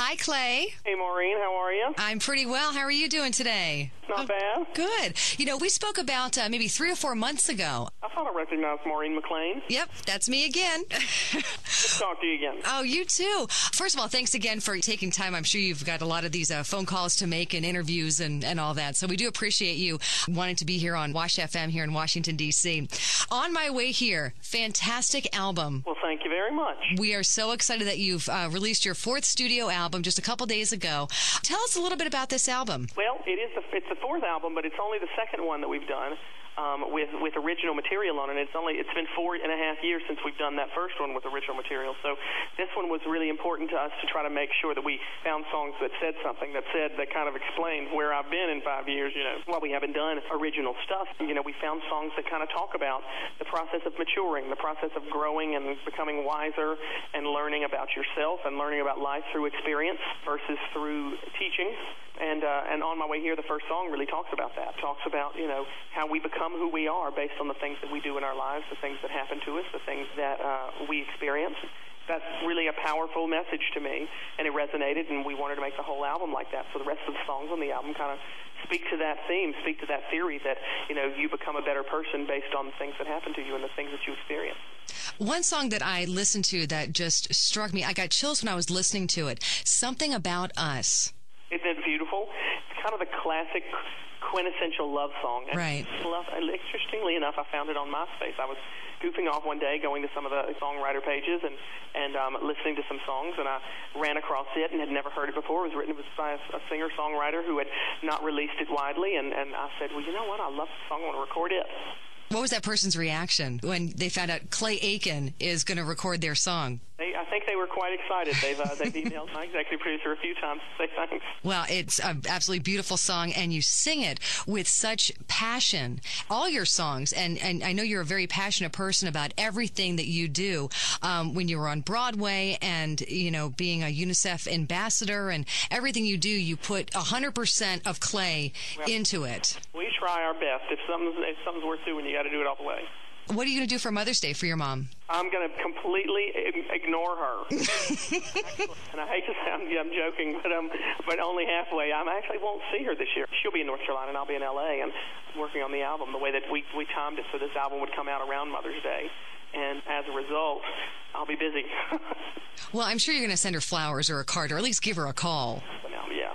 Hi, Clay. Hey, Maureen, how are you? I'm pretty well. How are you doing today? Not bad. Good. You know, we spoke about maybe 3 or 4 months ago. I thought I recognized Maureen McLean. Yep, that's me again. Good to talk to you again. Oh, you too. First of all, thanks again for taking time. I'm sure you've got a lot of these phone calls to make and interviews and all that. So we do appreciate you wanting to be here on Wash FM here in Washington, D.C. On my way here, fantastic album. Well, thank you very much. We are so excited that you've released your 4th studio album just a couple days ago. Tell us a little bit about this album. Well, it's the 4th album, but it's only the 2nd one that we've done with original material on it. It's been 4.5 years since we've done that first one with original material. So this one was really important to us to try to make sure that we found songs that said something, that kind of explained where I've been in 5 years. You know, while we haven't done original stuff, you know, we found songs that kind of talk about the process of maturing, the process of growing and becoming wiser and learning about yourself and learning about life through experience versus through teaching. And On My Way Here, the first song really talks about that. Talks about, you know, how we become who we are based on the things that we do in our lives, the things that happen to us, the things that we experience. That's really a powerful message to me, and it resonated, and we wanted to make the whole album like that. So the rest of the songs on the album kind of speak to that theme, speak to that theory that, you know, you become a better person based on the things that happen to you and the things that you experience. One song that I listened to that just struck me, I got chills when I was listening to it, Something About Us. Isn't it beautiful? It's kind of the classic quintessential love song. And right. Interestingly enough, I found it on MySpace. I was goofing off one day, going to some of the songwriter pages and listening to some songs, and I ran across it and had never heard it before. It was by a singer-songwriter who had not released it widely, and I said, well, you know what? I love the song. I want to record it. What was that person's reaction when they found out Clay Aiken is going to record their song? I think they were quite excited. They've emailed my executive producer a few times to say thanks. Well, it's an absolutely beautiful song, and you sing it with such passion. All your songs, and I know you're a very passionate person about everything that you do. When you were on Broadway and, you know, being a UNICEF ambassador and everything you do, you put 100% of Clay into it. We try our best. If something's worth doing, you got to do it all the way. What are you going to do for Mother's Day for your mom? I'm going to completely ignore her. And I hate to sound, I'm joking, but only halfway. I actually won't see her this year. She'll be in North Carolina, and I'll be in L.A., and working on the album the way that we timed it so this album would come out around Mother's Day. And as a result, I'll be busy. Well, I'm sure you're going to send her flowers or a card, or at least give her a call. Yeah.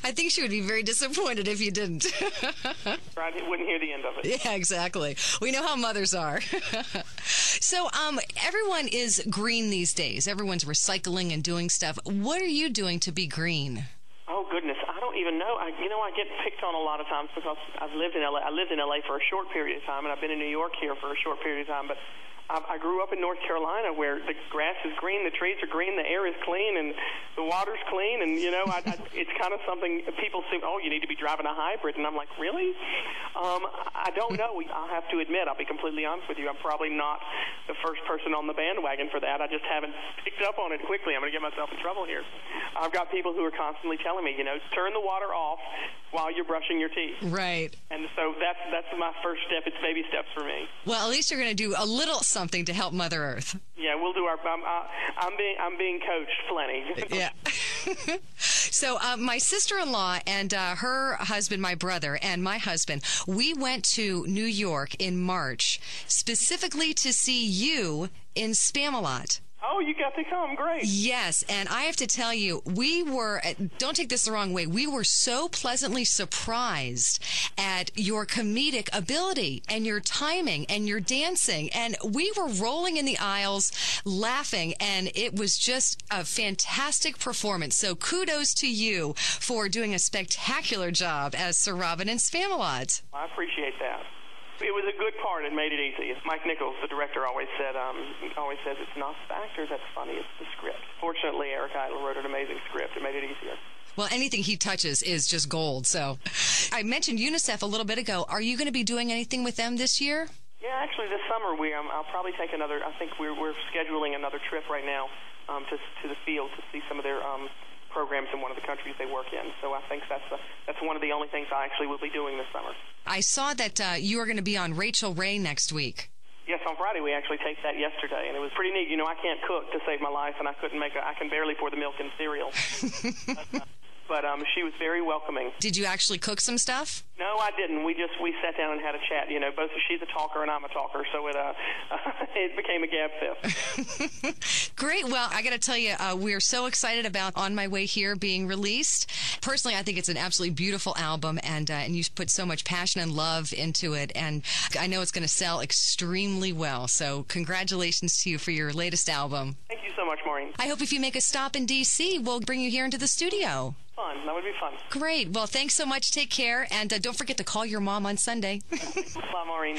I think she would be very disappointed if you didn't. Right, wouldn't hear the end of it. Yeah, exactly. We know how mothers are. So, everyone is green these days. Everyone's recycling and doing stuff. What are you doing to be green? Oh, goodness. I don't even know. I get picked on a lot of times because I've lived in L.A. I lived in L.A. for a short period of time, and I've been in New York here for a short period of time, but I grew up in North Carolina where the grass is green, the trees are green, the air is clean, and the water's clean. And, you know, it's kind of something people say, oh, you need to be driving a hybrid. And I'm like, really? I don't know. I'll have to admit, I'll be completely honest with you, I'm probably not the first person on the bandwagon for that. I just haven't picked up on it quickly. I'm going to get myself in trouble here. I've got people who are constantly telling me, you know, turn the water off while you're brushing your teeth. Right. And so that's my first step. It's baby steps for me. Well, at least you're going to do a little something to help Mother Earth. Yeah, we'll do our. I'm being coached plenty. Yeah. So my sister-in-law and her husband, my brother, and my husband, we went to New York in March specifically to see you in Spamalot. Oh, you got to come. Great. Yes, and I have to tell you, we were, don't take this the wrong way, we were so pleasantly surprised at your comedic ability and your timing and your dancing. And we were rolling in the aisles laughing, and it was just a fantastic performance. So kudos to you for doing a spectacular job as Sir Robin in Spamalot. I appreciate that. It was a good part and made it easy. Mike Nichols, the director, always says it's not the actor that's funny, it's the script. Fortunately, Eric Idle wrote an amazing script. It made it easier. Well, anything he touches is just gold. So I mentioned UNICEF a little bit ago. Are you going to be doing anything with them this year? Yeah, actually, this summer I'll probably take another. I think we're scheduling another trip right now to the field to see some of their programs in one of the countries they work in. So I think that's one of the only things I actually will be doing this summer. I saw that you are going to be on Rachel Ray next week. Yes, on Friday we actually taped that yesterday, and it was pretty neat. You know, I can't cook to save my life, and I can barely pour the milk in cereal. But she was very welcoming. Did you actually cook some stuff? No, I didn't. We sat down and had a chat. You know, both she's a talker and I'm a talker, so it became a gab fest. Great. Well, I got to tell you, we're so excited about On My Way Here being released. Personally, I think it's an absolutely beautiful album, and you put so much passion and love into it, and I know it's going to sell extremely well. So congratulations to you for your latest album. Thank you so much, Maureen. I hope if you make a stop in D.C., we'll bring you here into the studio. Fun. That would be fun. Great. Well, thanks so much. Take care. And don't forget to call your mom on Sunday. Bye, Maureen.